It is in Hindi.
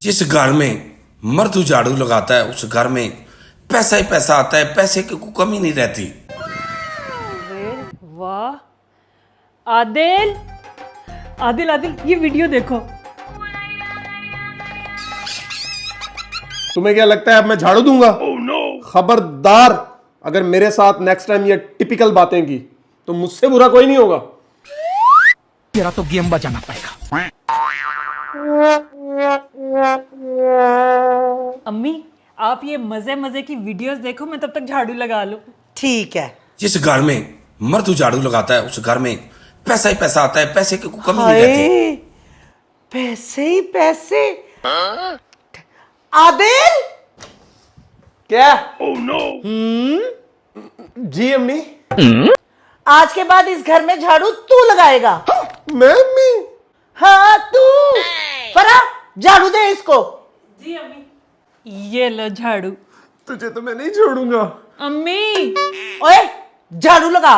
जिस घर में मर्द झाड़ू लगाता है उस घर में पैसा ही पैसा आता है, पैसे की कोई कमी नहीं रहती। अरे वाह, आदिल आदिल आदिल ये वीडियो देखो। तुम्हें क्या लगता है अब मैं झाड़ू दूंगा? खबरदार, अगर मेरे साथ नेक्स्ट टाइम ये टिपिकल बातें की तो मुझसे बुरा कोई नहीं होगा। तेरा तो गेम बजाना पड़ेगा। अम्मी आप ये मजे मजे की वीडियोस देखो, मैं तब तक झाड़ू लगा लूं। ठीक है। जिस घर में मर्द झाड़ू लगाता है उस घर में पैसा ही पैसा आता है, पैसे की कोई कमी नहीं रहती। हाय, पैसे ही पैसे। आदिल क्या? जी अम्मी। आज के बाद इस घर में झाड़ू तू लगाएगा। मैं अम्मी? हाँ तू। फरा झाड़ू दे इसको। जी अम्मी, ये लो झाड़ू। तुझे तो मैं नहीं छोड़ूंगा। अम्मी ओए झाड़ू लगा।